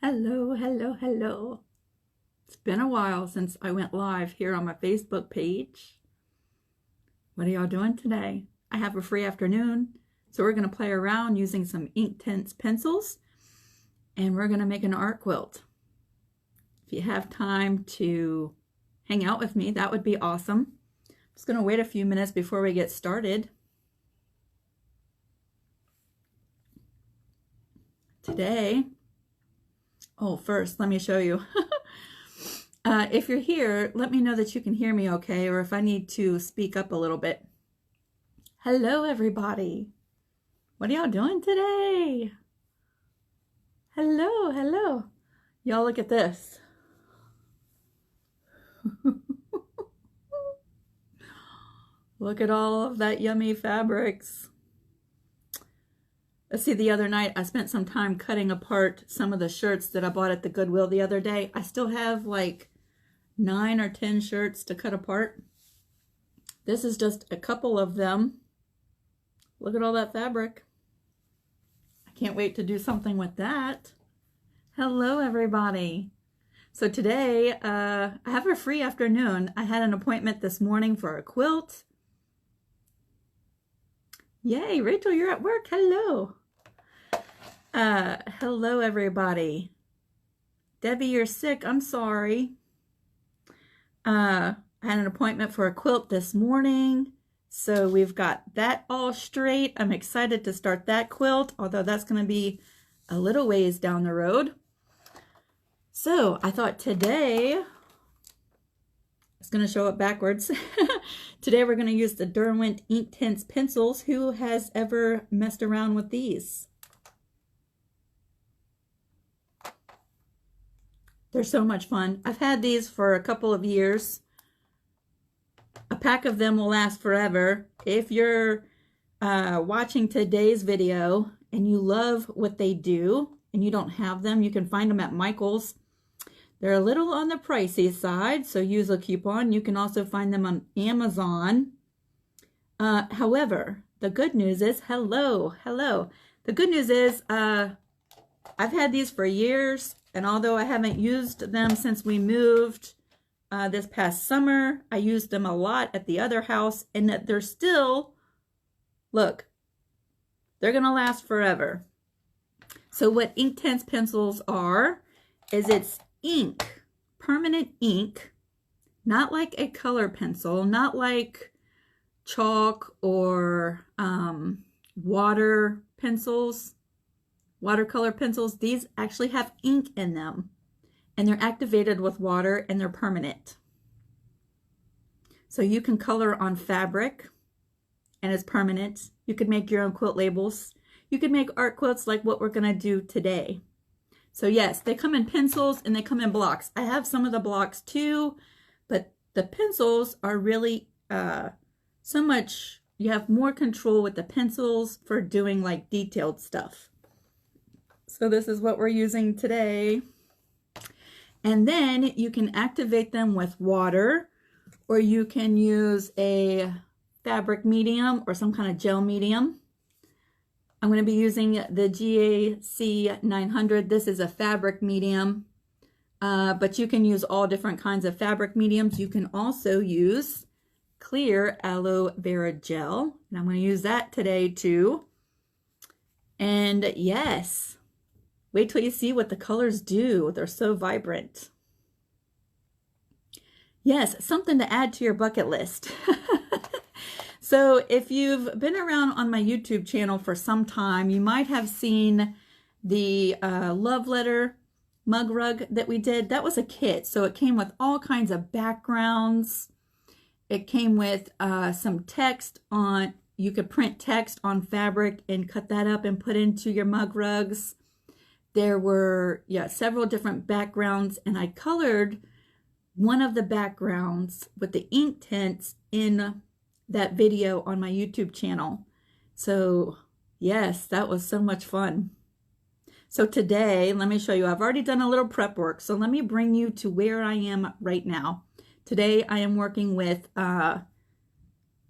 Hello, hello, hello. It's been a while since I went live here on my Facebook page. What are y'all doing today? I have a free afternoon, so we're going to play around using some Inktense pencils, and we're going to make an art quilt. If you have time to hang out with me, that would be awesome. I'm just going to wait a few minutes before we get started. Today, first, let me show you. If you're here, let me know that you can hear me okay, or if I need to speak up a little bit. Hello, everybody. What are y'all doing today? Hello, hello. Y'all look at this. Look at all of that yummy fabrics. Let's see, the other night I spent some time cutting apart some of the shirts that I bought at the Goodwill the other day. I still have like 9 or 10 shirts to cut apart. This is just a couple of them. Look at all that fabric. I can't wait to do something with that. Hello, everybody. So today I have a free afternoon. I had an appointment this morning for a quilt. Yay, Rachel, you're at work. Hello. Hello, everybody. Debbie, you're sick. I'm sorry. I had an appointment for a quilt this morning, so we've got that all straight. I'm excited to start that quilt, although that's going to be a little ways down the road. So I thought today, it's going to show up backwards. Today we're going to use the Derwent Inktense Pencils. Who has ever messed around with these? They're so much fun. I've had these for a couple of years. A pack of them will last forever. If you're watching today's video and you love what they do and you don't have them, you can find them at Michael's. They're a little on the pricey side, so use a coupon. You can also find them on Amazon. However, the good news is, hello. The good news is I've had these for years, and although I haven't used them since we moved this past summer, I used them a lot at the other house, and that they're still, look, they're going to last forever. So what Inktense pencils are, is it's ink, permanent ink, not like a color pencil, not like chalk or watercolor pencils. These actually have ink in them, and they're activated with water, and they're permanent. So you can color on fabric, and it's permanent. You could make your own quilt labels. You could make art quilts like what we're going to do today. So yes, they come in pencils and they come in blocks. I have some of the blocks too, but the pencils are really so much, you have more control with the pencils for doing like detailed stuff. So this is what we're using today. And then you can activate them with water, or you can use a fabric medium or some kind of gel medium. I'm going to be using the GAC 900. This is a fabric medium, but you can use all different kinds of fabric mediums. You can also use clear aloe vera gel, and I'm going to use that today too. And yes, wait till you see what the colors do. They're so vibrant. Yes, something to add to your bucket list. So if you've been around on my YouTube channel for some time, you might have seen the love letter mug rug that we did. That was a kit. So it came with all kinds of backgrounds. It came with some text on, you could print text on fabric and cut that up and put into your mug rugs. There were, several different backgrounds, and I colored one of the backgrounds with the Inktense in that video on my YouTube channel. So yes, that was so much fun. So today, let me show you, I've already done a little prep work. So let me bring you to where I am right now. Today I am working with,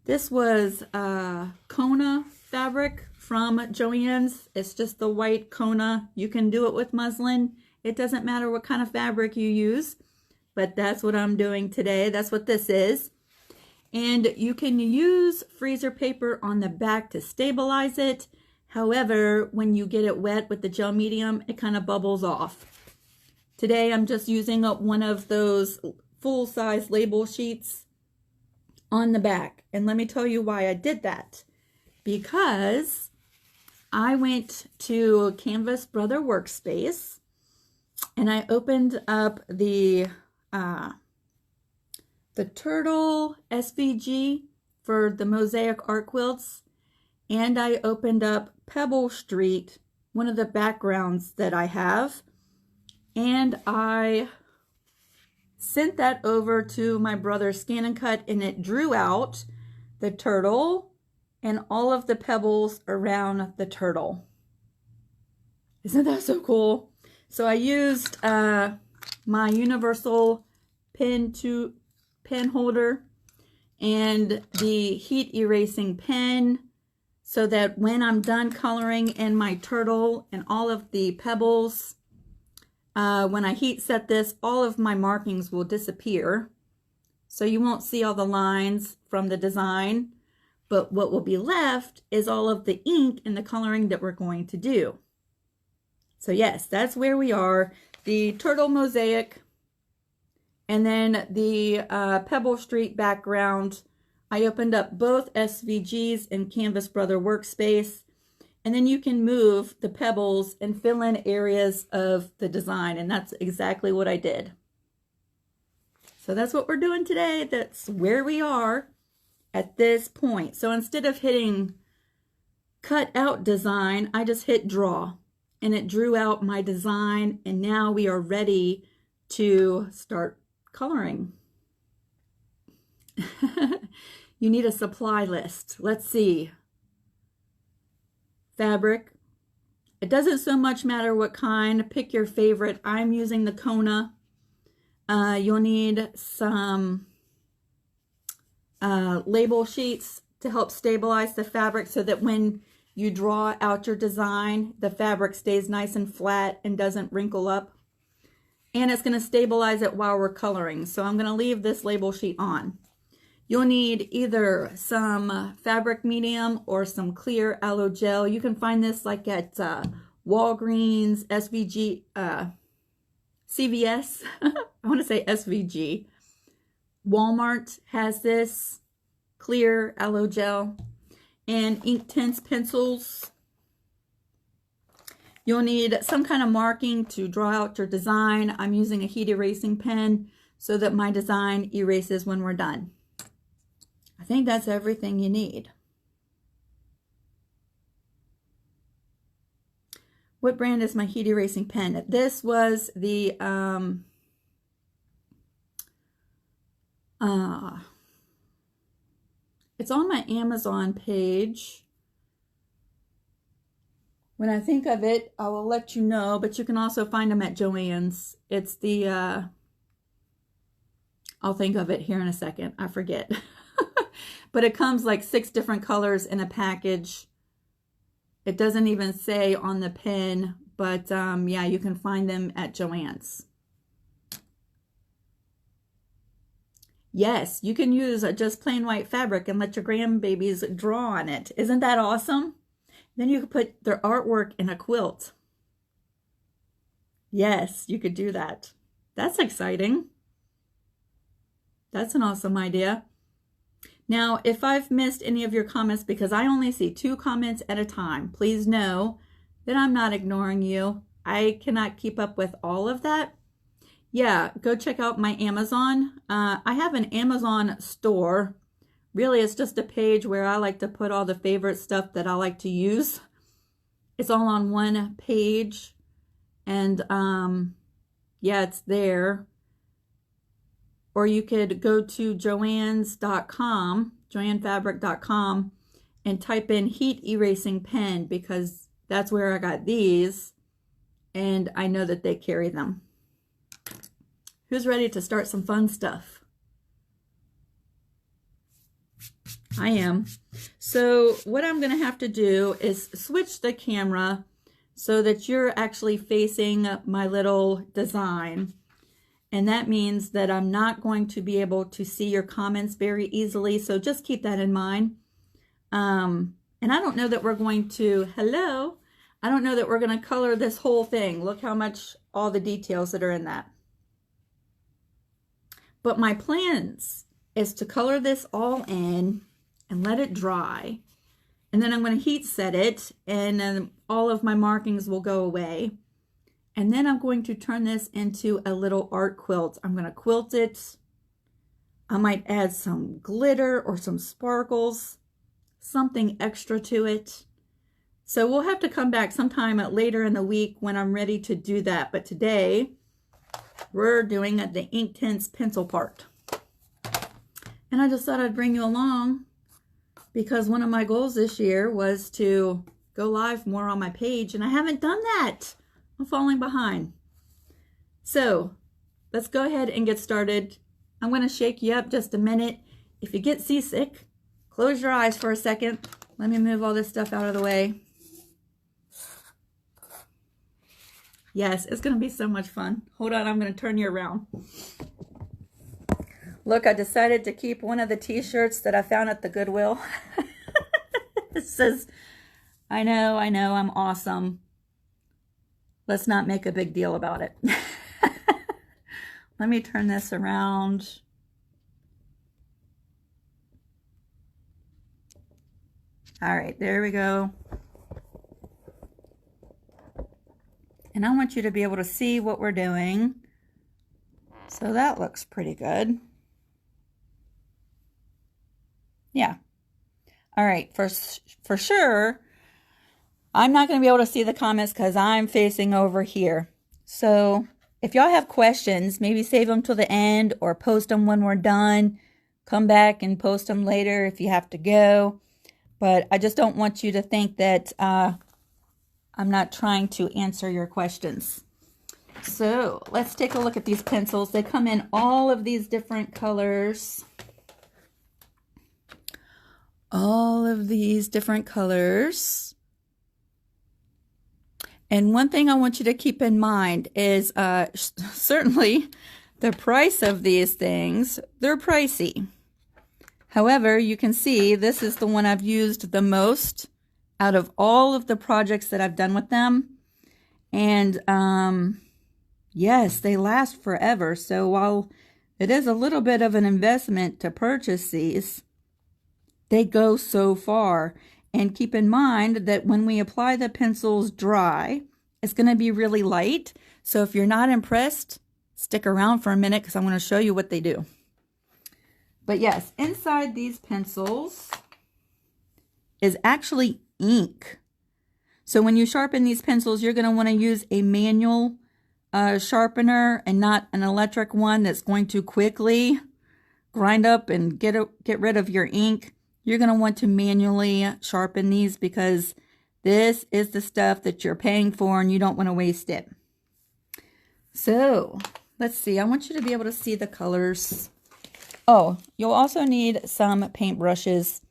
this was Kona fabric from Joann's. It's just the white Kona. You can do it with muslin. It doesn't matter what kind of fabric you use, but that's what I'm doing today. That's what this is. And you can use freezer paper on the back to stabilize it. However, when you get it wet with the gel medium, it kind of bubbles off. Today, I'm just using up one of those full-size label sheets on the back. And let me tell you why I did that. Because I went to Canvas Brother Workspace and I opened up the Turtle SVG for the mosaic art quilts, and I opened up Pebble Street, one of the backgrounds that I have, and I sent that over to my brother Scan and Cut, and it drew out the turtle and all of the pebbles around the turtle. Isn't that so cool? So I used my universal pen holder and the heat erasing pen, so that when I'm done coloring in my turtle and all of the pebbles, when I heat set this, all of my markings will disappear. So you won't see all the lines from the design, but what will be left is all of the ink and the coloring that we're going to do. So yes, that's where we are. The turtle mosaic and then the Pebble Street background. I opened up both SVGs in Canvas Brother Workspace, and then you can move the pebbles and fill in areas of the design, and that's exactly what I did. So that's what we're doing today. That's where we are at this point. So instead of hitting cut out design, I just hit draw, and it drew out my design, and now we are ready to start coloring. You need a supply list. Let's see. Fabric. It doesn't so much matter what kind. Pick your favorite. I'm using the Kona. You'll need some label sheets to help stabilize the fabric so that when you draw out your design, the fabric stays nice and flat and doesn't wrinkle up. And it's going to stabilize it while we're coloring. So I'm going to leave this label sheet on. You'll need either some fabric medium or some clear aloe gel. You can find this like at Walgreens, SVG, CVS. I want to say SVG. Walmart has this clear aloe gel, and Inktense pencils. You'll need some kind of marking to draw out your design. I'm using a heat erasing pen so that my design erases when we're done. I think that's everything you need. What brand is my heat erasing pen? This was the it's on my Amazon page. When I think of it, I will let you know, but you can also find them at Joann's. It's the, I'll think of it here in a second. I forget. But it comes like 6 different colors in a package. It doesn't even say on the pen, but yeah, you can find them at Joann's. Yes, you can use just plain white fabric and let your grandbabies draw on it. Isn't that awesome? Then you could put their artwork in a quilt. Yes, you could do that. That's exciting. That's an awesome idea. Now, if I've missed any of your comments, because I only see 2 comments at a time, please know that I'm not ignoring you. I cannot keep up with all of that. Yeah, go check out my Amazon. I have an Amazon store. Really, it's just a page where I like to put all the favorite stuff that I like to use. It's all on one page. And yeah, it's there. Or you could go to joanns.com, joannfabric.com, and type in heat erasing pen, because that's where I got these. And I know that they carry them. Who's ready to start some fun stuff? I am. So what I'm going to have to do is switch the camera so that you're actually facing my little design. And that means that I'm not going to be able to see your comments very easily. So just keep that in mind. And I don't know that we're going to, hello, I don't know that we're going to color this whole thing. Look how much, all the details that are in that. But my plans is to color this all in and let it dry. And then I'm going to heat set it, and then all of my markings will go away. And then I'm going to turn this into a little art quilt. I'm going to quilt it. I might add some glitter or some sparkles, something extra to it. So we'll have to come back sometime later in the week when I'm ready to do that. But today, we're doing the Inktense pencil part. And I just thought I'd bring you along because one of my goals this year was to go live more on my page, and I haven't done that. I'm falling behind. So let's go ahead and get started. I'm going to shake you up just a minute. If you get seasick, close your eyes for a second. Let me move all this stuff out of the way. Yes, it's going to be so much fun. Hold on, I'm going to turn you around. Look, I decided to keep one of the t-shirts that I found at the Goodwill. It says, I know, I'm awesome. Let's not make a big deal about it. Let me turn this around. All right, there we go. And I want you to be able to see what we're doing. So that looks pretty good. Yeah. All right, for sure, I'm not going to be able to see the comments because I'm facing over here. So if y'all have questions, maybe save them till the end or post them when we're done. Come back and post them later if you have to go. But I just don't want you to think that I'm not trying to answer your questions. So let's take a look at these pencils. They come in all of these different colors. All of these different colors. And one thing I want you to keep in mind is certainly the price of these things, they're pricey. However, you can see this is the one I've used the most out of all of the projects that I've done with them. And yes, they last forever. So while it is a little bit of an investment to purchase these, they go so far. And keep in mind that when we apply the pencils dry, it's going to be really light. So if you're not impressed, stick around for a minute because I'm going to show you what they do. But yes, inside these pencils is actually ink. So when you sharpen these pencils, you're going to want to use a manual sharpener and not an electric one that's going to quickly grind up and get rid of your ink. You're going to want to manually sharpen these because this is the stuff that you're paying for and you don't want to waste it. So let's see. I want you to be able to see the colors. Oh, you'll also need some paint brushes.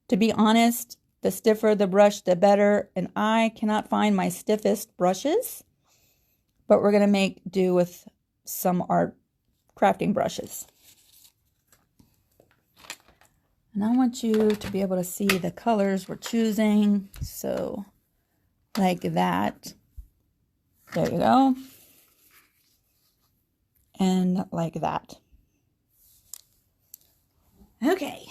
To be honest, the stiffer the brush, the better. And I cannot find my stiffest brushes, but we're going to make do with some art crafting brushes. And I want you to be able to see the colors we're choosing. So like that. There you go. And like that. Okay.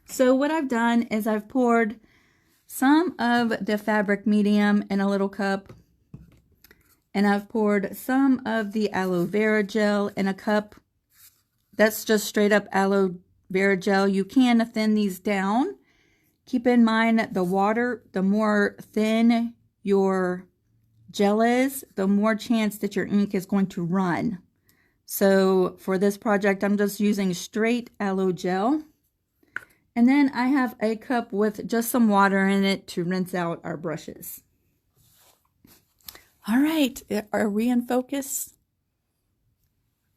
So what I've done is I've poured some of the fabric medium in a little cup. And I've poured some of the aloe vera gel in a cup. That's just straight up aloe vera gel. You can thin these down. Keep in mind the water, the more thin your gel is, the more chance that your ink is going to run. So for this project, I'm just using straight aloe gel. And then I have a cup with just some water in it to rinse out our brushes. All right, are we in focus?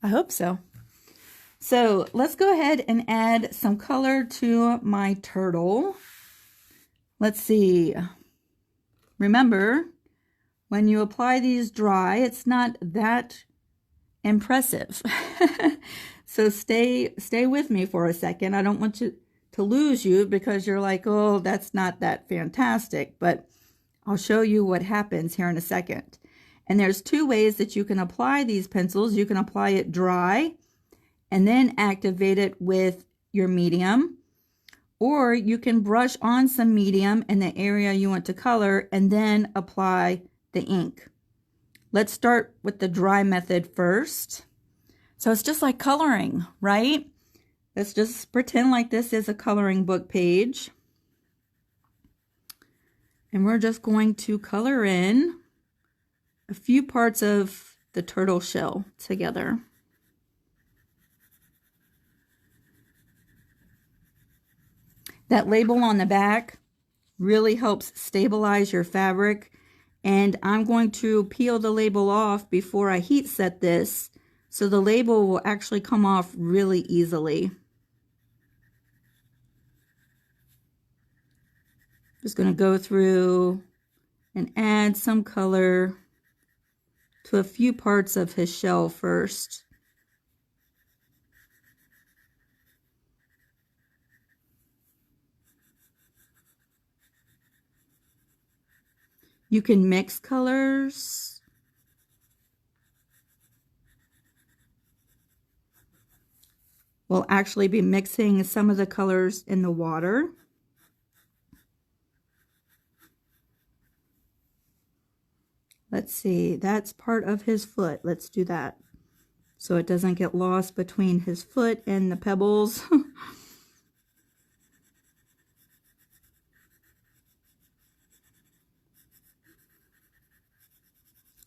I hope so. So let's go ahead and add some color to my turtle. Let's see. remember, when you apply these dry, it's not that impressive. So stay with me for a second. I don't want you to lose you because you're like, oh, that's not that fantastic, but I'll show you what happens here in a second. And there's two ways that you can apply these pencils. You can apply it dry and then activate it with your medium, or you can brush on some medium in the area you want to color and then apply the ink. Let's start with the dry method first. So it's just like coloring, right? Let's just pretend like this is a coloring book page. And we're just going to color in a few parts of the turtle shell together. That label on the back really helps stabilize your fabric. And I'm going to peel the label off before I heat set this, so the label will actually come off really easily. Just going to go through and add some color to a few parts of his shell first. You can mix colors. We'll actually be mixing some of the colors in the water. Let's see, that's part of his foot. Let's do that so it doesn't get lost between his foot and the pebbles.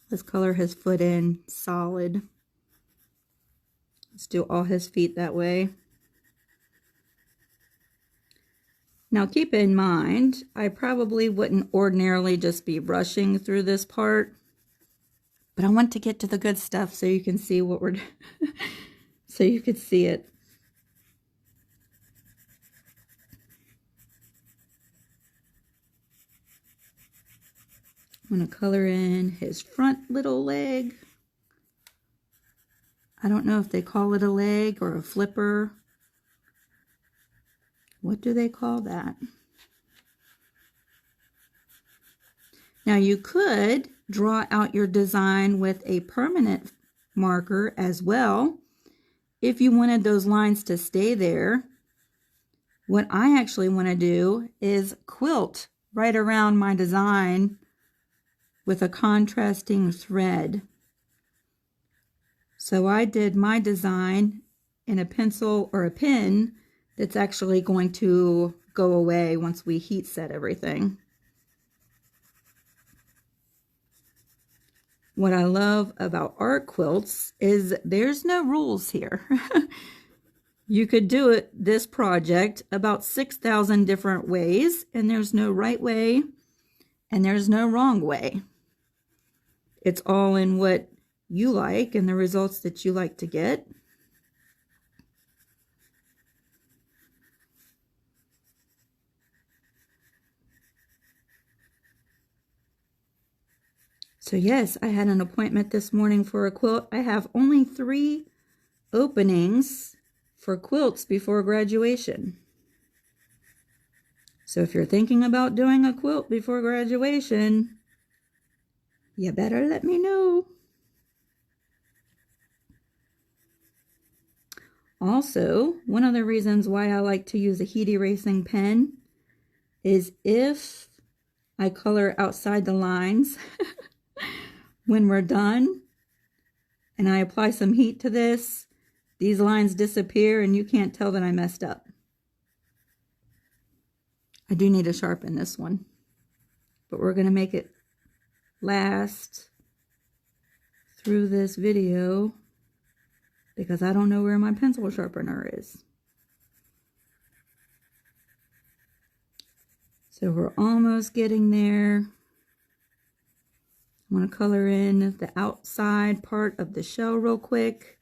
Let's color his foot in solid. Let's do all his feet that way. Now keep in mind, I probably wouldn't ordinarily just be brushing through this part, but I want to get to the good stuff so you can see what we're so you can see it. I'm going to color in his front little leg. I don't know if they call it a leg or a flipper. What do they call that? Now you could draw out your design with a permanent marker as well if you wanted those lines to stay there. What I actually want to do is quilt right around my design with a contrasting thread. So I did my design in a pencil or a pen that's actually going to go away once we heat set everything. What I love about art quilts is there's no rules here. You could do this project about 6,000 different ways, and there's no right way and there's no wrong way. It's all in what you like and the results that you like to get. So yes, I had an appointment this morning for a quilt. I have only 3 openings for quilts before graduation. So if you're thinking about doing a quilt before graduation, you better let me know. Also, one of the reasons why I like to use a heat erasing pen is if I color outside the lines when we're done and I apply some heat to this, these lines disappear and you can't tell that I messed up. I do need to sharpen this one, but we're going to make it last through this video because I don't know where my pencil sharpener is. So we're almost getting there. I'm going to color in the outside part of the shell real quick.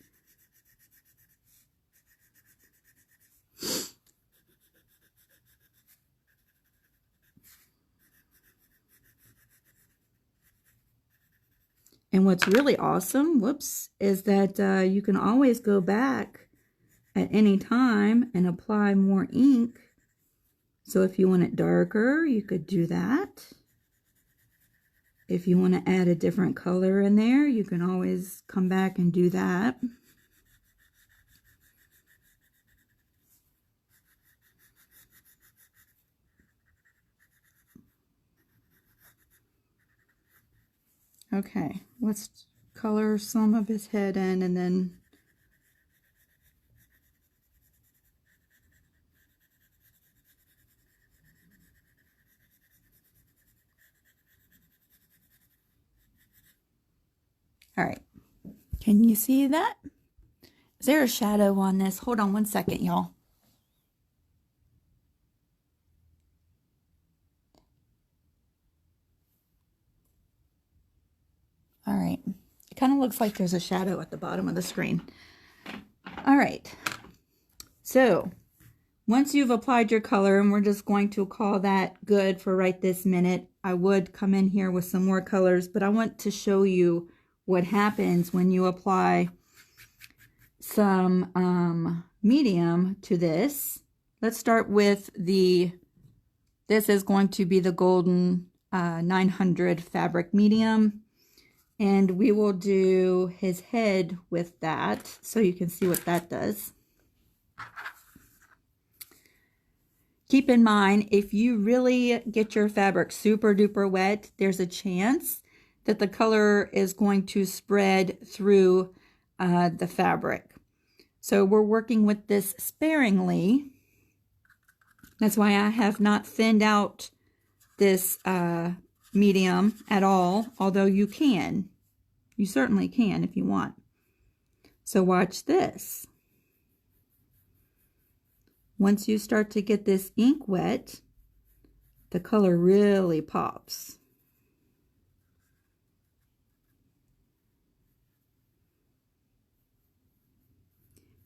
And what's really awesome, whoops, is that you can always go back at any time and apply more ink. So if you want it darker, you could do that. If you want to add a different color in there, you can always come back and do that. Okay, let's color some of his head in and then all right. Can you see that? Is there a shadow on this? Hold on one second, y'all. All right. It kind of looks like there's a shadow at the bottom of the screen. All right. So once you've applied your color, and we're just going to call that good for right this minute, I would come in here with some more colors, but I want to show you what happens when you apply some medium to this. Let's start with this is going to be the golden 900 fabric medium. And we will do his head with that so you can see what that does. Keep in mind, if you really get your fabric super duper wet, there's a chance that the color is going to spread through the fabric. So we're working with this sparingly. That's why I have not thinned out this medium at all, although you can. You certainly can if you want. So watch this. Once you start to get this ink wet, the color really pops.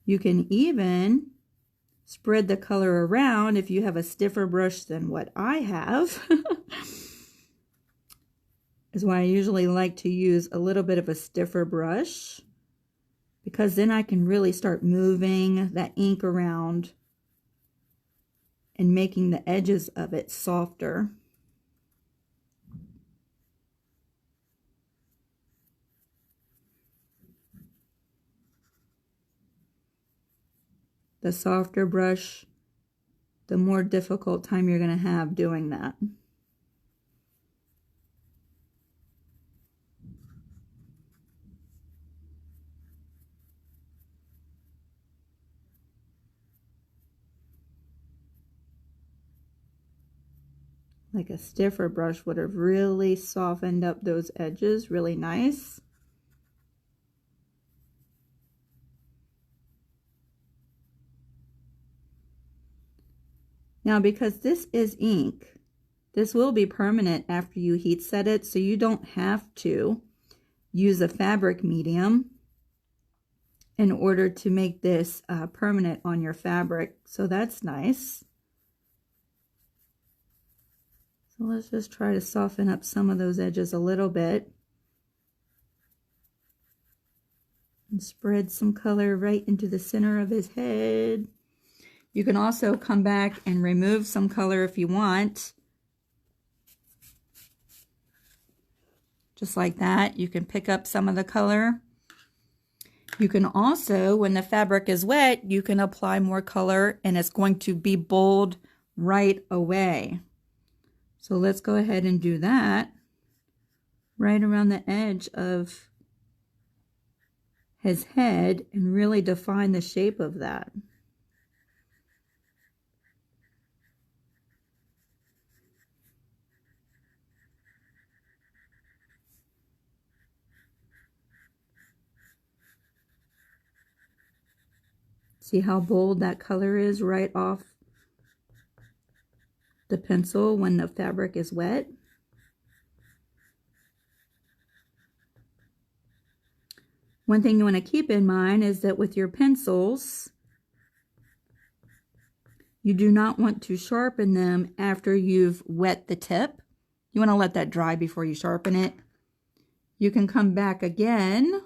You can even spread the color around if you have a stiffer brush than what I have. Is why I usually like to use a little bit of a stiffer brush, because then I can really start moving that ink around and making the edges of it softer. The softer brush, the more difficult time you're going to have doing that. Like a stiffer brush would have really softened up those edges really nice. Now, because this is ink, this will be permanent after you heat set it, so you don't have to use a fabric medium in order to make this permanent on your fabric. So that's nice. So let's just try to soften up some of those edges a little bit. And spread some color right into the center of his head. You can also come back and remove some color if you want. Just like that. You can pick up some of the color. You can also, when the fabric is wet, you can apply more color and it's going to be bold right away. So let's go ahead and do that right around the edge of his head and really define the shape of that. See how bold that color is right off the pencil when the fabric is wet? One thing you want to keep in mind is that with your pencils, you do not want to sharpen them after you've wet the tip. You want to let that dry before you sharpen it. You can come back again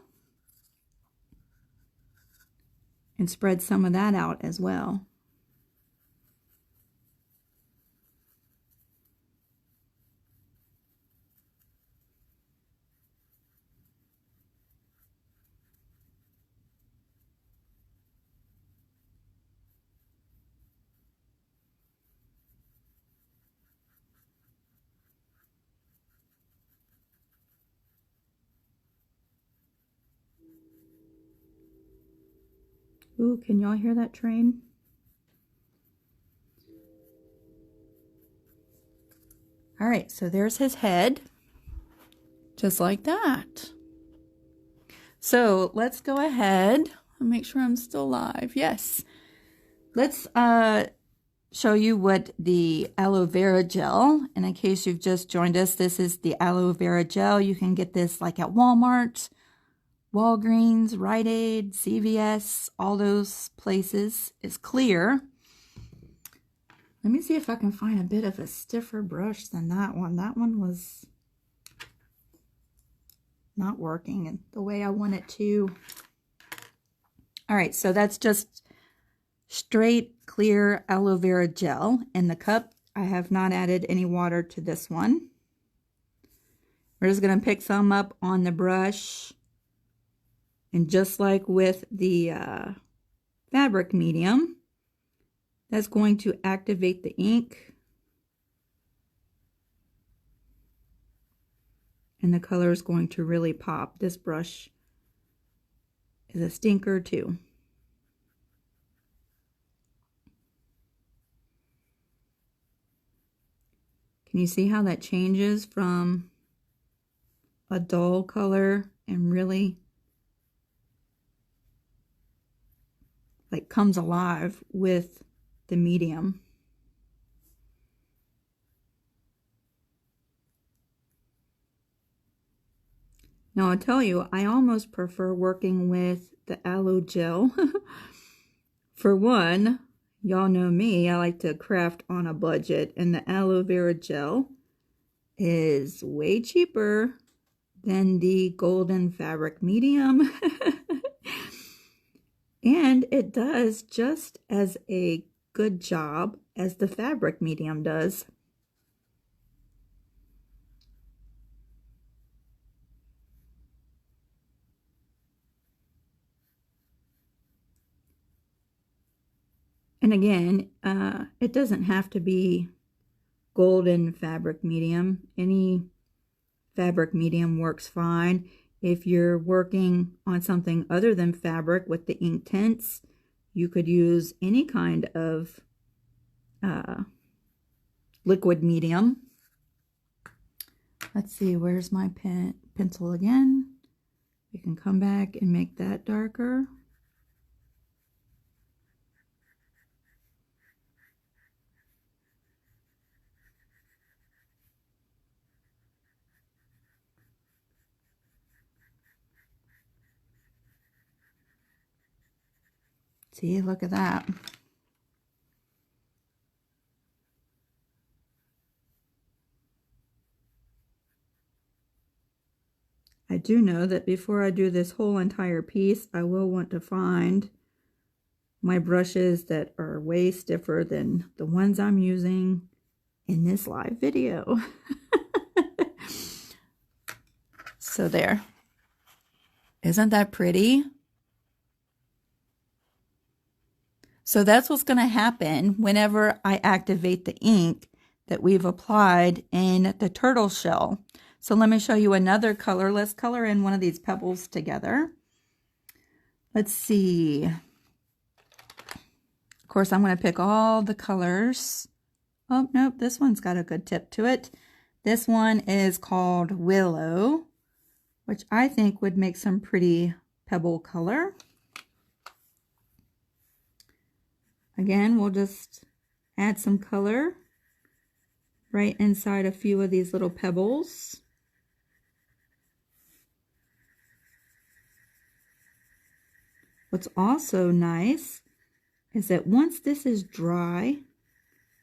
and spread some of that out as well. Ooh, can y'all hear that train? All right, so there's his head, just like that. So let's go ahead and make sure I'm still live. Yes. Let's show you what the aloe vera gel, and in case you've just joined us, this is the aloe vera gel. You can get this like at Walmart, Walgreens, Rite Aid, CVS, all those places. It's clear. Let me see if I can find a bit of a stiffer brush than that one. That one was not working the way I want it to. All right, so that's just straight clear aloe vera gel in the cup. I have not added any water to this one. We're just going to pick some up on the brush. And just like with the fabric medium, that's going to activate the ink. And the color is going to really pop. This brush is a stinker too. Can you see how that changes from a dull color and really like comes alive with the medium? Now I'll tell you, I almost prefer working with the aloe gel. For one, y'all know me, I like to craft on a budget, and the aloe vera gel is way cheaper than the golden fabric medium. And it does just as a good job as the fabric medium does. And again, it doesn't have to be golden fabric medium. Any fabric medium works fine. If you're working on something other than fabric with the Inktense, you could use any kind of liquid medium. Let's see, where's my pencil again? We can come back and make that darker. See, look at that. I do know that before I do this whole entire piece, I will want to find my brushes that are way stiffer than the ones I'm using in this live video. So there. Isn't that pretty? So that's what's going to happen whenever I activate the ink that we've applied in the turtle shell. So let me show you another color. Let's color in one of these pebbles together. Let's see. Of course, I'm going to pick all the colors. Oh, nope, this one's got a good tip to it. This one is called Willow, which I think would make some pretty pebble color. Again, we'll just add some color right inside a few of these little pebbles. What's also nice is that once this is dry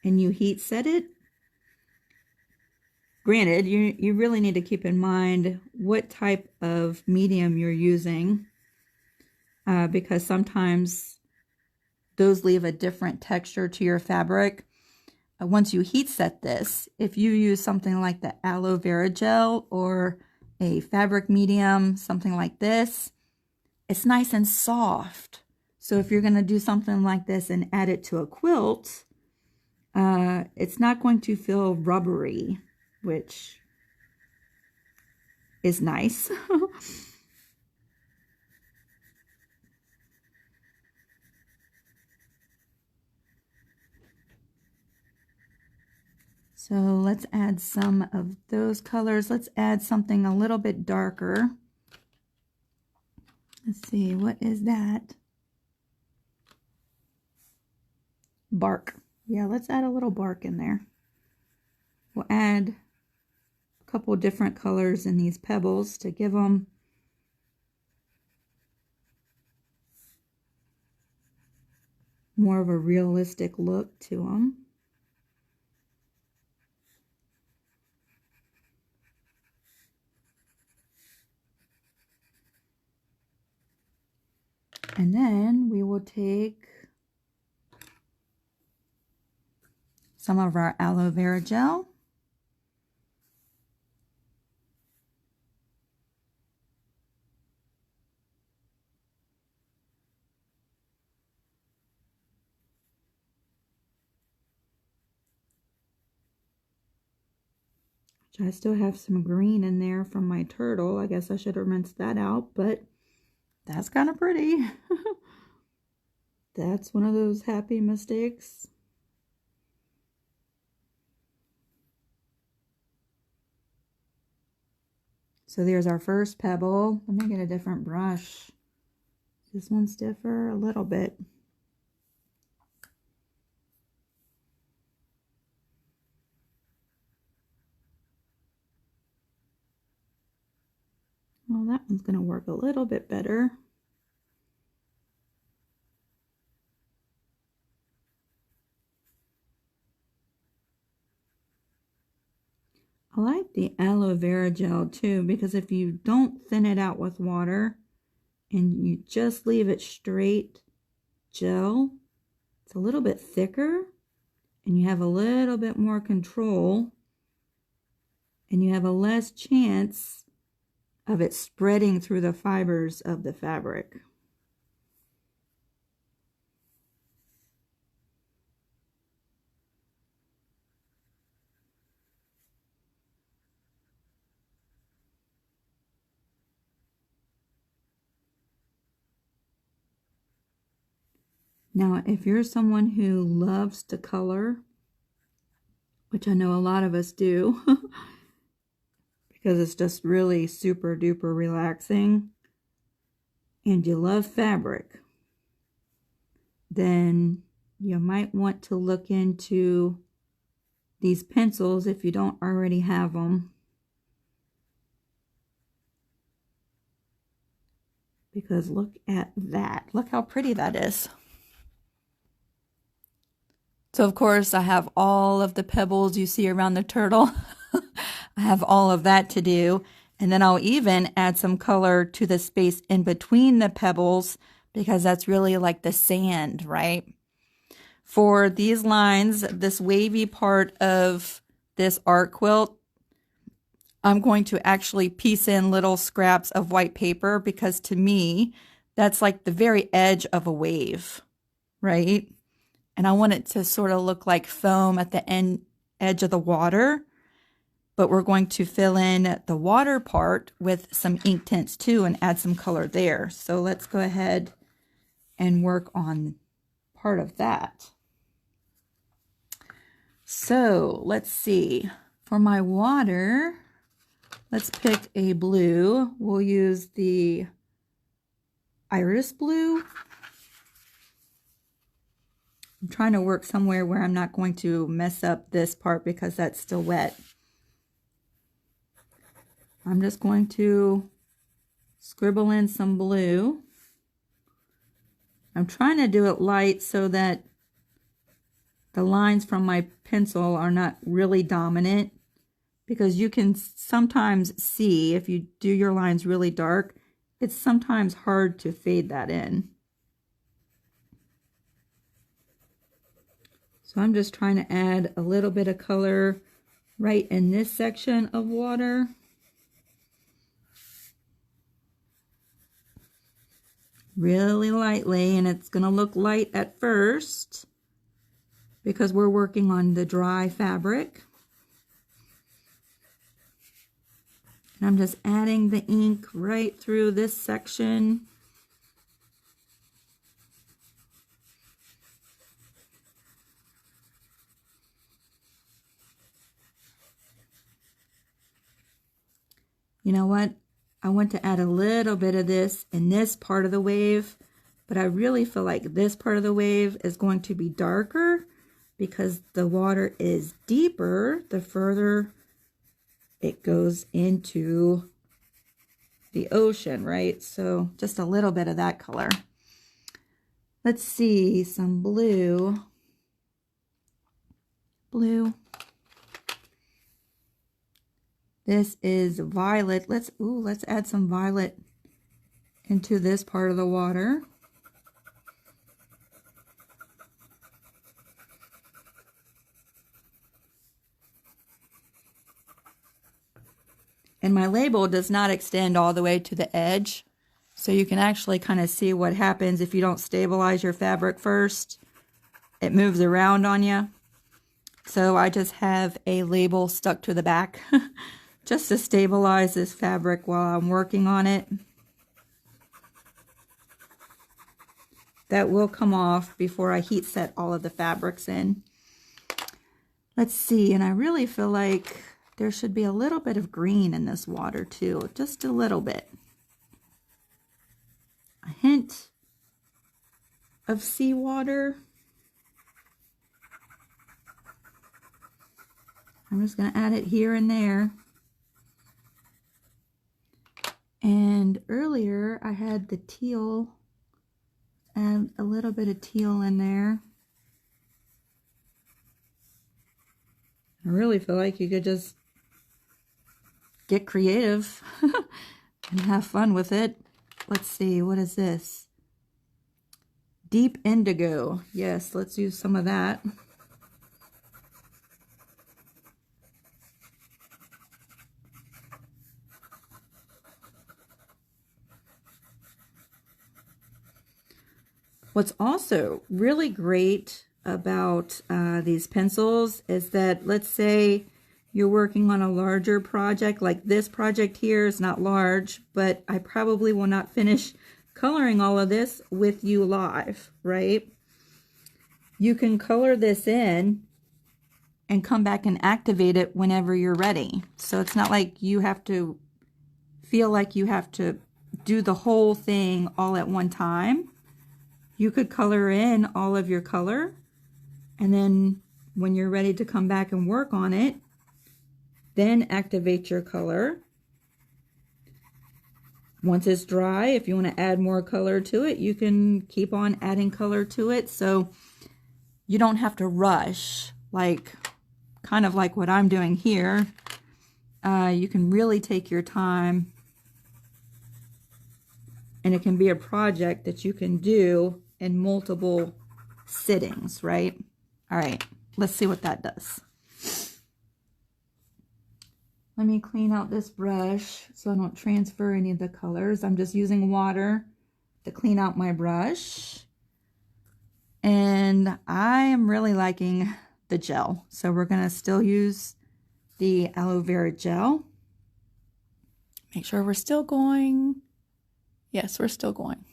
and you heat set it, Granted, you really need to keep in mind what type of medium you're using, because sometimes those leave a different texture to your fabric. Once you heat set this, if you use something like the aloe vera gel or a fabric medium, something like this, it's nice and soft. So if you're going to do something like this and add it to a quilt, it's not going to feel rubbery, which is nice. So let's add some of those colors. Let's add something a little bit darker. Let's see, what is that? Bark. Yeah, let's add a little bark in there. We'll add a couple different colors in these pebbles to give them more of a realistic look to them. And then we will take some of our aloe vera gel. Which I still have some green in there from my turtle. I guess I should have rinsed that out, but that's kind of pretty. That's one of those happy mistakes. So there's our first pebble. Let me get a different brush. This one's stiffer a little bit. Well, that one's going to work a little bit better. I like the aloe vera gel too, because if you don't thin it out with water and you just leave it straight gel, it's a little bit thicker and you have a little bit more control and you have a less chance of it spreading through the fibers of the fabric. Now, if you're someone who loves to color, which I know a lot of us do, because it's just really super duper relaxing, and you love fabric, then you might want to look into these pencils if you don't already have them. Because look at that. Look how pretty that is. So of course I have all of the pebbles you see around the turtle. I have all of that to do. And then I'll even add some color to the space in between the pebbles because that's really like the sand, right? For these lines, this wavy part of this art quilt, I'm going to actually piece in little scraps of white paper because to me, that's like the very edge of a wave, right? And I want it to sort of look like foam at the edge of the water. But we're going to fill in the water part with some Inktense too and add some color there. So let's go ahead and work on part of that. So let's see. For my water, let's pick a blue. We'll use the iris blue. I'm trying to work somewhere where I'm not going to mess up this part because that's still wet. I'm just going to scribble in some blue. I'm trying to do it light so that the lines from my pencil are not really dominant because you can sometimes see, if you do your lines really dark, it's sometimes hard to fade that in. So I'm just trying to add a little bit of color right in this section of water. Really lightly, and it's going to look light at first because we're working on the dry fabric. And I'm just adding the ink right through this section. You know what? I want to add a little bit of this in this part of the wave, but I really feel like this part of the wave is going to be darker because the water is deeper the further it goes into the ocean, right? So just a little bit of that color. Let's see, some blue. Blue. This is violet. Let's add some violet into this part of the water. And my label does not extend all the way to the edge, so you can actually kind of see what happens if you don't stabilize your fabric first. It moves around on you. So I just have a label stuck to the back just to stabilize this fabric while I'm working on it. That will come off before I heat set all of the fabrics in. Let's see, and I really feel like there should be a little bit of green in this water too, just a little bit. A hint of seawater. I'm just going to add it here and there. And earlier I had the teal, add a little bit of teal in there. I really feel like you could just get creative and have fun with it. Let's see, what is this? Deep indigo. Yes, let's use some of that. What's also really great about these pencils is that, let's say you're working on a larger project, like this project here is not large, but I probably will not finish coloring all of this with you live, right? You can color this in and come back and activate it whenever you're ready. So it's not like you have to feel like you have to do the whole thing all at one time. You could color in all of your color, and then when you're ready to come back and work on it, then activate your color. Once it's dry, if you want to add more color to it, you can keep on adding color to it. So you don't have to rush, like kind of like what I'm doing here. You can really take your time, and it can be a project that you can do in multiple sittings, right? All right, let's see what that does. Let me clean out this brush so I don't transfer any of the colors. I'm just using water to clean out my brush. And I am really liking the gel. So we're going to still use the aloe vera gel. Make sure we're still going. Yes, we're still going.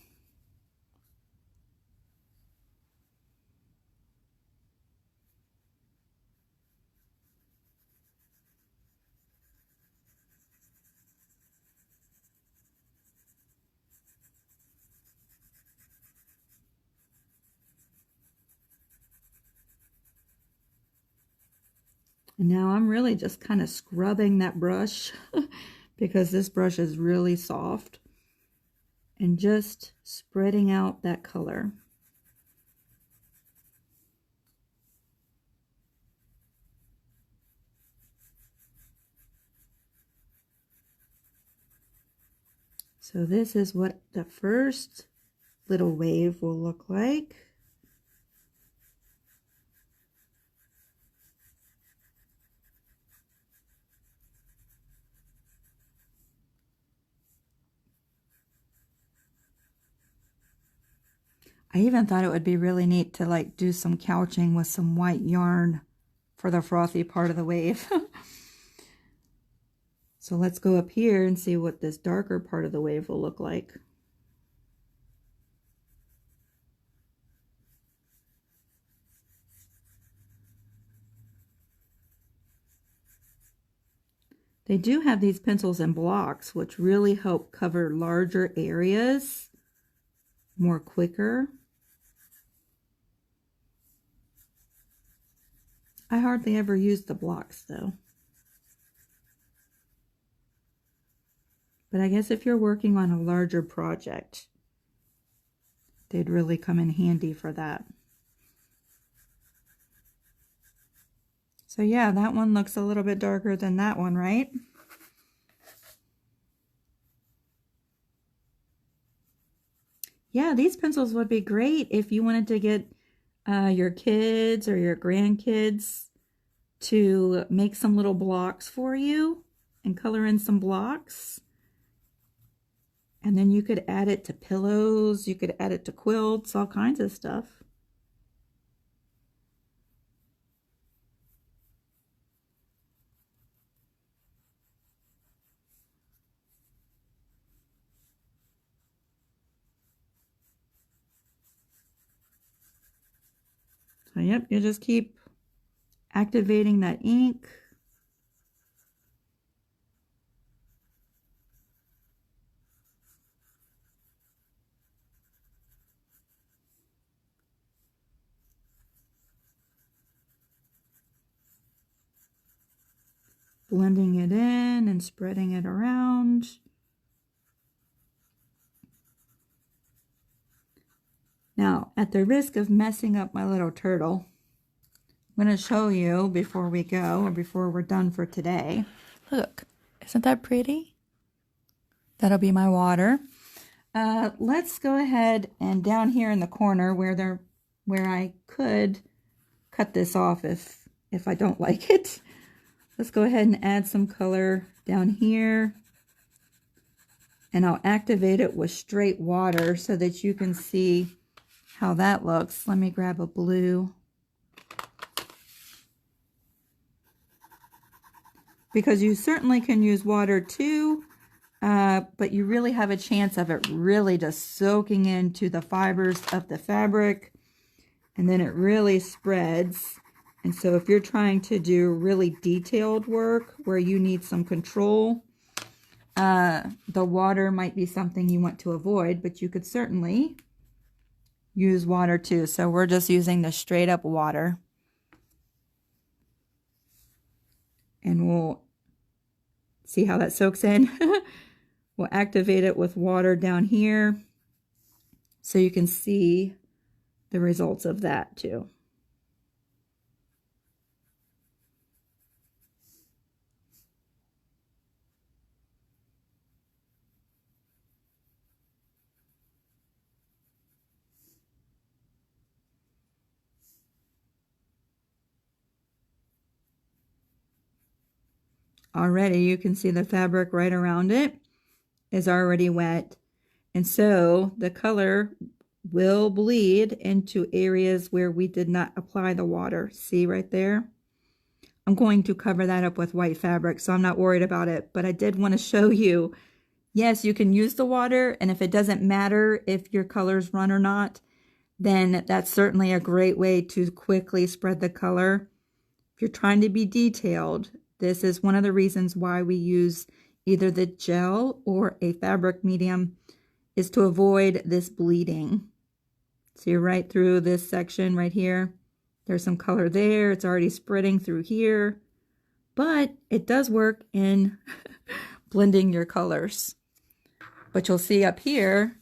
And now I'm really just kind of scrubbing that brush because this brush is really soft, and just spreading out that color. So this is what the first little wave will look like. I even thought it would be really neat to like do some couching with some white yarn for the frothy part of the wave. So let's go up here and see what this darker part of the wave will look like. They do have these pencils in blocks, which really help cover larger areas more quicker. I hardly ever use the blocks though. But I guess if you're working on a larger project, they'd really come in handy for that. So yeah, that one looks a little bit darker than that one, right? Yeah, these pencils would be great if you wanted to get your kids or your grandkids to make some little blocks for you and color in some blocks. And then you could add it to pillows, you could add it to quilts, all kinds of stuff. So yep, you just keep activating that ink. Blending it in and spreading it around. Now, at the risk of messing up my little turtle, I'm going to show you before we go, or before we're done for today. Look, isn't that pretty? That'll be my water. Let's go ahead and down here in the corner where I could cut this off if I don't like it. Let's go ahead and add some color down here. And I'll activate it with straight water so that you can see how that looks. Let me grab a blue. Because you certainly can use water too, but you really have a chance of it really just soaking into the fibers of the fabric, and then it really spreads. And so if you're trying to do really detailed work where you need some control, the water might be something you want to avoid, but you could certainly use water too. So we're just using the straight up water. And we'll see how that soaks in. We'll activate it with water down here so you can see the results of that too. Already you can see the fabric right around it is already wet, and so the color will bleed into areas where we did not apply the water. See right there? I'm going to cover that up with white fabric, so I'm not worried about it, but I did want to show you, yes, you can use the water, and if it doesn't matter if your colors run or not, then that's certainly a great way to quickly spread the color. If you're trying to be detailed, this is one of the reasons why we use either the gel or a fabric medium, is to avoid this bleeding. See right through this section right here. There's some color there. It's already spreading through here, but it does work in blending your colors. But you'll see up here,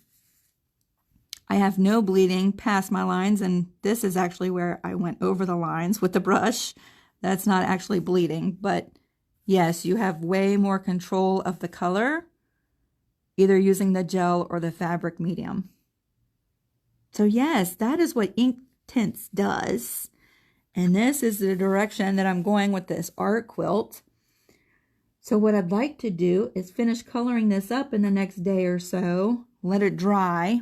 I have no bleeding past my lines, and this is actually where I went over the lines with the brush. That's not actually bleeding, but yes, you have way more control of the color either using the gel or the fabric medium. So yes, that is what Inktense does. And this is the direction that I'm going with this art quilt. So what I'd like to do is finish coloring this up in the next day or so, let it dry,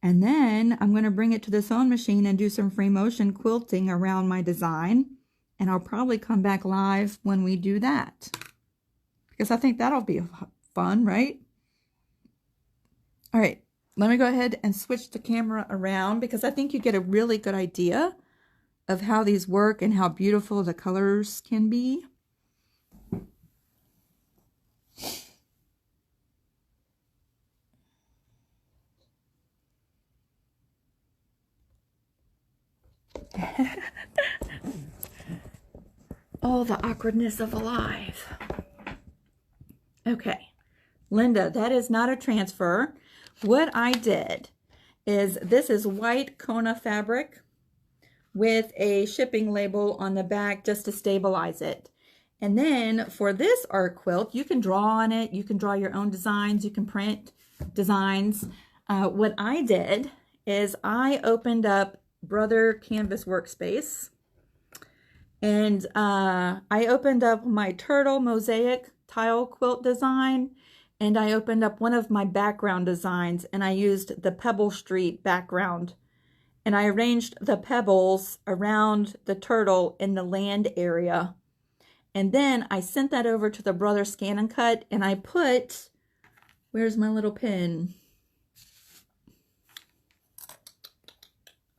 and then I'm going to bring it to the sewing machine and do some free motion quilting around my design. And I'll probably come back live when we do that, because I think that'll be fun, right? All right, let me go ahead and switch the camera around, because I think you get a really good idea of how these work and how beautiful the colors can be. Oh, the awkwardness of Alive. Okay, Linda, that is not a transfer. What I did is, this is white Kona fabric with a shipping label on the back just to stabilize it. And then for this art quilt, you can draw on it. You can draw your own designs. You can print designs. What I did is I opened up Brother Canvas Workspace, and I opened up my turtle mosaic tile quilt design, and I opened up one of my background designs, and I used the Pebble Street background, and I arranged the pebbles around the turtle in the land area. And then I sent that over to the Brother Scan and Cut, and I put, where's my little pin?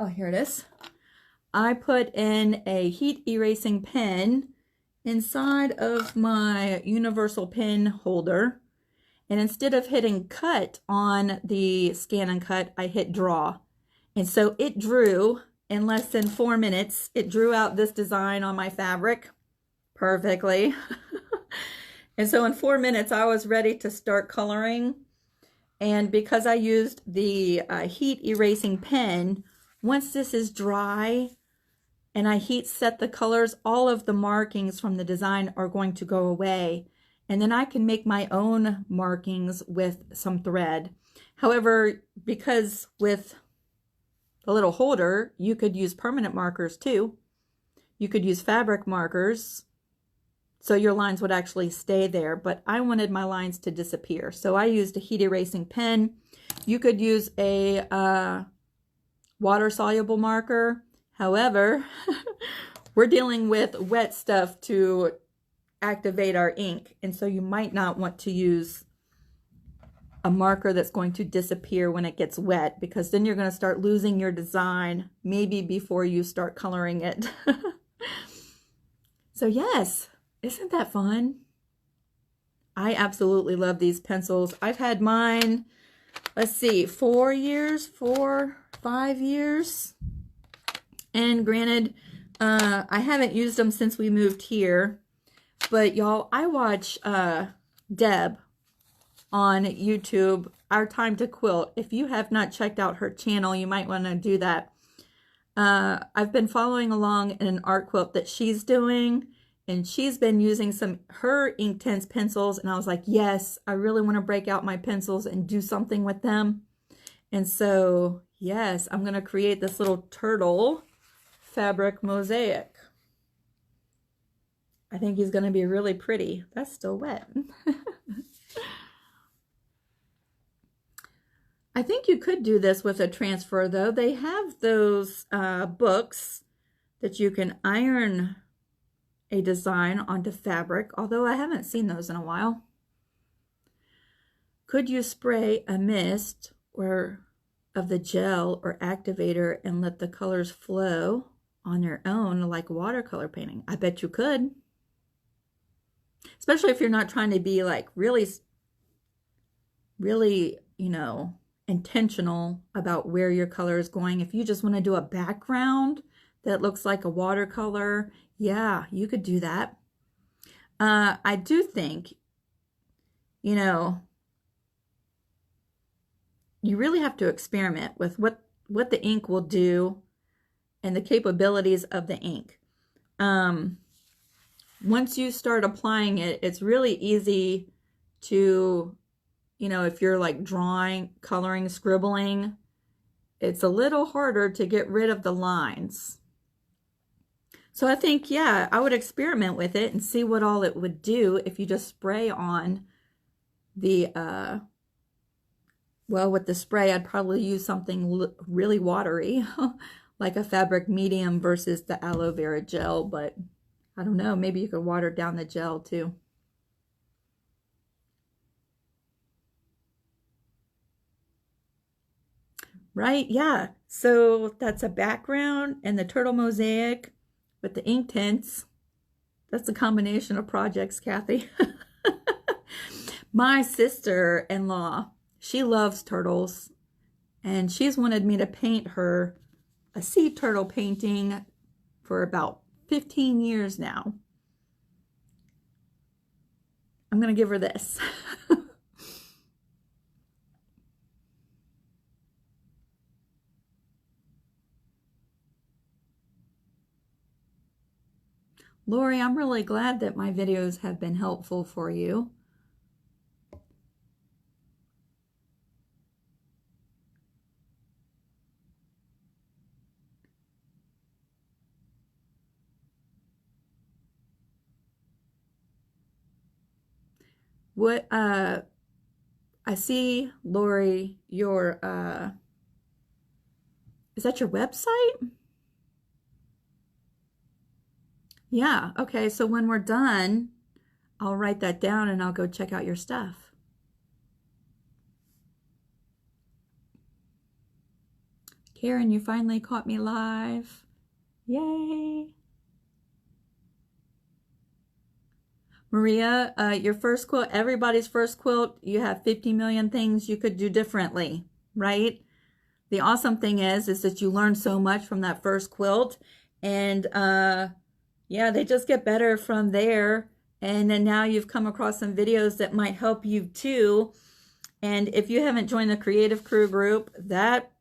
Oh, here it is. I put in a heat erasing pen inside of my universal pen holder. And instead of hitting cut on the Scan and Cut, I hit draw. And so it drew, in less than 4 minutes, it drew out this design on my fabric perfectly. And so in 4 minutes, I was ready to start coloring. And because I used the heat erasing pen, once this is dry and I heat set the colors, all of the markings from the design are going to go away. And then I can make my own markings with some thread. However, because with the little holder, you could use permanent markers too. You could use fabric markers, so your lines would actually stay there, but I wanted my lines to disappear. So I used a heat erasing pen. You could use a water-soluble marker. However, we're dealing with wet stuff to activate our ink, and so you might not want to use a marker that's going to disappear when it gets wet, because then you're going to start losing your design maybe before you start coloring it. So yes, isn't that fun? I absolutely love these pencils. I've had mine, let's see, 5 years. And granted, I haven't used them since we moved here. But y'all, I watch Deb on YouTube, Our Time to Quilt. If you have not checked out her channel, you might want to do that. I've been following along in an art quilt that she's doing, and she's been using her Inktense pencils, and I was like, yes, I really want to break out my pencils and do something with them. And so, yes, I'm going to create this little turtle fabric mosaic. I think he's going to be really pretty. That's still wet. I think you could do this with a transfer, though. They have those books that you can iron a design onto fabric, although I haven't seen those in a while. Could you spray a mist of the gel or activator and let the colors flow on their own like watercolor painting? I bet you could. Especially if you're not trying to be like really, you know, intentional about where your color is going. If you just want to do a background that looks like a watercolor, yeah, you could do that. I do think, you know, you really have to experiment with what the ink will do and the capabilities of the ink. Once you start applying it, it's really easy to, you know, if you're like drawing, coloring, scribbling, it's a little harder to get rid of the lines. So I think, yeah, I would experiment with it and see what all it would do if you just spray on the, well, with the spray, I'd probably use something really watery, like a fabric medium versus the aloe vera gel, but I don't know, maybe you could water down the gel too. Right, yeah. So that's a background and the turtle mosaic with the Inktense. That's a combination of projects, Kathy. My sister-in-law, she loves turtles, and she's wanted me to paint her a sea turtle painting for about 15 years now. I'm going to give her this. Lori, I'm really glad that my videos have been helpful for you. What, I see, Lori, your, is that your website? Yeah, okay, so when we're done, I'll write that down and I'll go check out your stuff. Karen, you finally caught me live. Yay! Maria, your first quilt, everybody's first quilt, you have 50 million things you could do differently, right? The awesome thing is that you learn so much from that first quilt, and yeah, they just get better from there. And then now you've come across some videos that might help you too. And if you haven't joined the Creative Crew group, that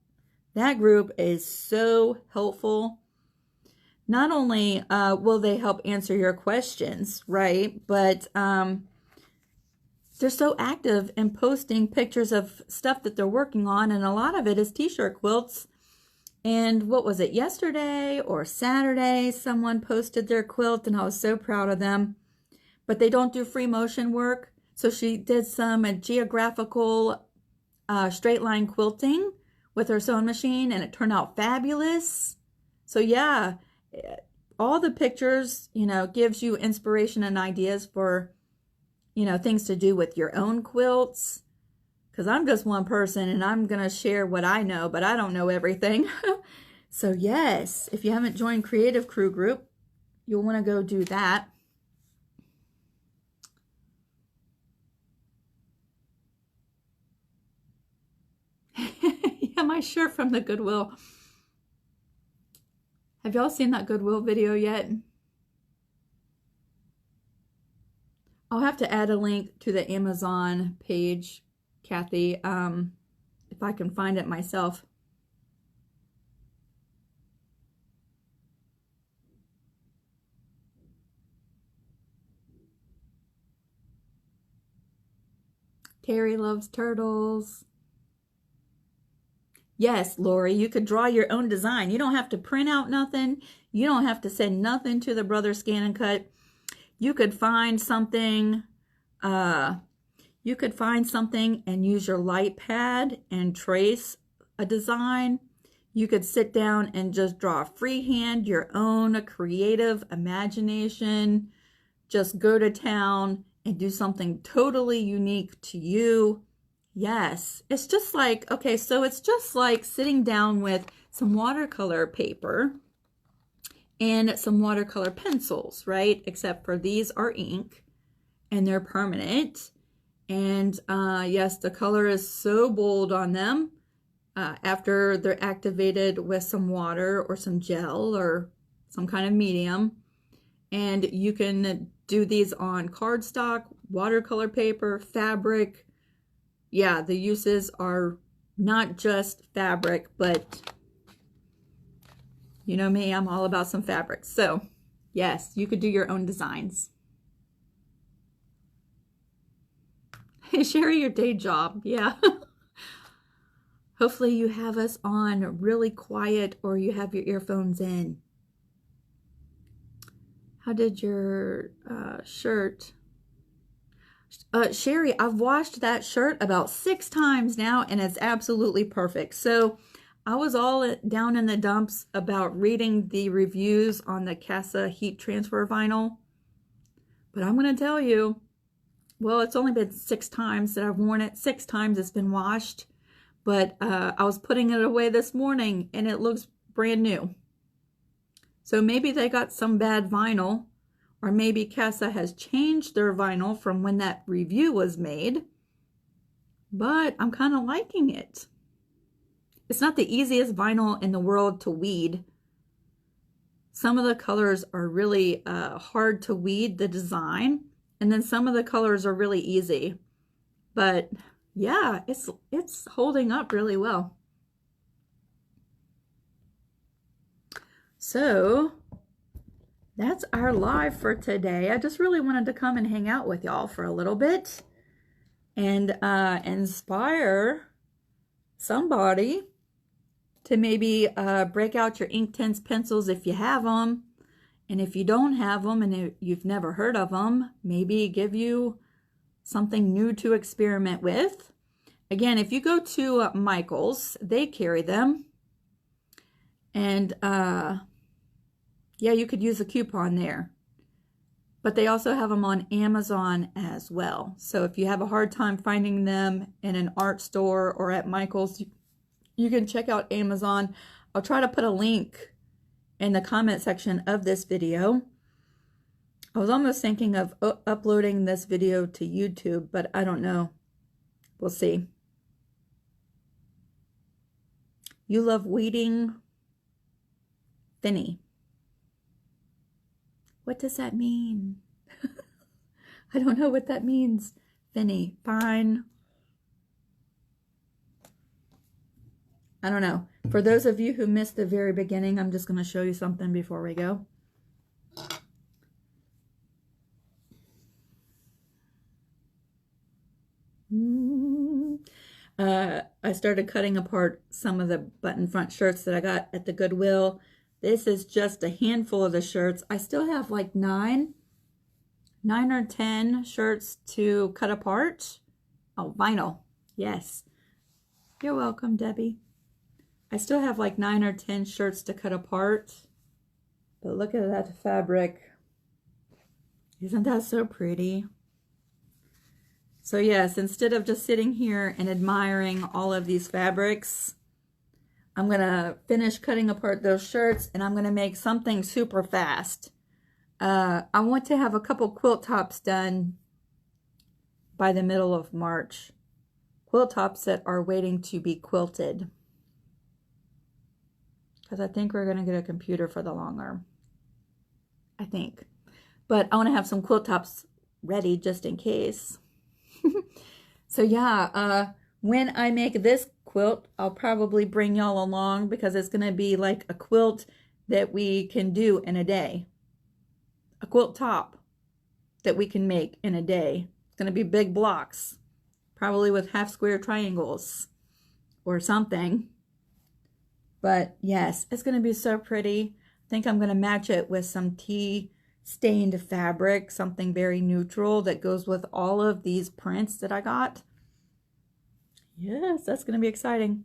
group is so helpful. Not only will they help answer your questions, right? But they're so active in posting pictures of stuff that they're working on. And a lot of it is t-shirt quilts. And what was it, yesterday or Saturday, someone posted their quilt and I was so proud of them. But they don't do free motion work. So she did some geographical straight line quilting with her sewing machine and it turned out fabulous. So yeah, all the pictures, you know, gives you inspiration and ideas for, you know, things to do with your own quilts. Because I'm just one person and I'm going to share what I know, but I don't know everything. So yes, if you haven't joined Creative Crew group, you'll want to go do that. Yeah, my shirt from the Goodwill. Have y'all seen that Goodwill video yet? I'll have to add a link to the Amazon page, Kathy, if I can find it myself. Terry loves turtles. Yes, Lori, you could draw your own design. You don't have to print out nothing. You don't have to send nothing to the Brother Scan and Cut. You could find something, and use your light pad and trace a design. You could sit down and just draw freehand your own creative imagination. Just go to town and do something totally unique to you. Yes, it's just like, okay, so it's just like sitting down with some watercolor paper and some watercolor pencils, right? Except for these are ink and they're permanent. And yes, the color is so bold on them after they're activated with some water or some gel or some kind of medium. And you can do these on cardstock, watercolor paper, fabric. Yeah, the uses are not just fabric, but you know me, I'm all about some fabric. So yes, you could do your own designs. Share your day job. Yeah. Hopefully you have us on really quiet or you have your earphones in. How did your shirt? Sherry, I've washed that shirt about 6 times now and it's absolutely perfect. So I was all down in the dumps about reading the reviews on the Casa heat transfer vinyl. But I'm going to tell you, well, it's only been 6 times that I've worn it. 6 times it's been washed. But I was putting it away this morning and it looks brand new. So maybe they got some bad vinyl, or maybe Casa has changed their vinyl from when that review was made. But I'm kind of liking it. It's not the easiest vinyl in the world to weed. Some of the colors are really hard to weed, the design, and then some of the colors are really easy. But yeah, it's holding up really well. So that's our live for today. I just really wanted to come and hang out with y'all for a little bit and inspire somebody to maybe break out your Inktense pencils if you have them. And if you don't have them and you've never heard of them, maybe give you something new to experiment with. Again, if you go to Michael's, they carry them. And yeah, you could use a coupon there. But they also have them on Amazon as well. So if you have a hard time finding them in an art store or at Michael's, you can check out Amazon. I'll try to put a link in the comment section of this video. I was almost thinking of uploading this video to YouTube, but I don't know. We'll see. You love weeding, Finny. What does that mean? I don't know what that means. Finny, fine. I don't know. For those of you who missed the very beginning, I'm just going to show you something before we go. I started cutting apart some of the button front shirts that I got at the Goodwill. This is just a handful of the shirts. I still have like 9 or 10 shirts to cut apart. Oh, vinyl. Yes. You're welcome, Debbie. I still have like 9 or 10 shirts to cut apart. But look at that fabric. Isn't that so pretty? So yes, instead of just sitting here and admiring all of these fabrics, I'm going to finish cutting apart those shirts and I'm going to make something super fast. I want to have a couple quilt tops done by the middle of March. Quilt tops that are waiting to be quilted. Because I think we're going to get a computer for the long arm. I think. But I want to have some quilt tops ready just in case. So yeah, when I make this quilt, I'll probably bring y'all along because it's going to be like a quilt that we can do in a day. A quilt top that we can make in a day. It's going to be big blocks, probably with half square triangles or something. But yes, it's going to be so pretty. I think I'm going to match it with some tea stained fabric, something very neutral that goes with all of these prints that I got. Yes, that's going to be exciting.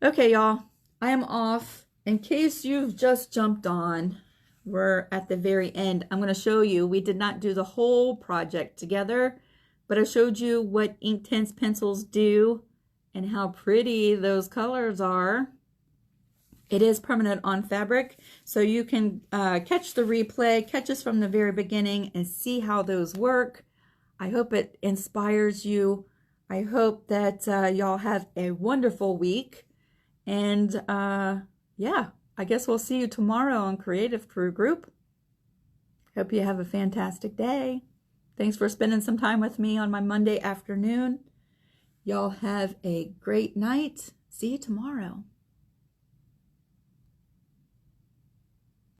Okay, y'all, I am off. In case you've just jumped on, we're at the very end. I'm going to show you, we did not do the whole project together, but I showed you what Inktense pencils do and how pretty those colors are. It is permanent on fabric, so you can catch the replay, catch us from the very beginning and see how those work. I hope it inspires you. I hope that y'all have a wonderful week. And yeah, I guess we'll see you tomorrow on Creative Crew Group. Hope you have a fantastic day. Thanks for spending some time with me on my Monday afternoon. Y'all have a great night. See you tomorrow.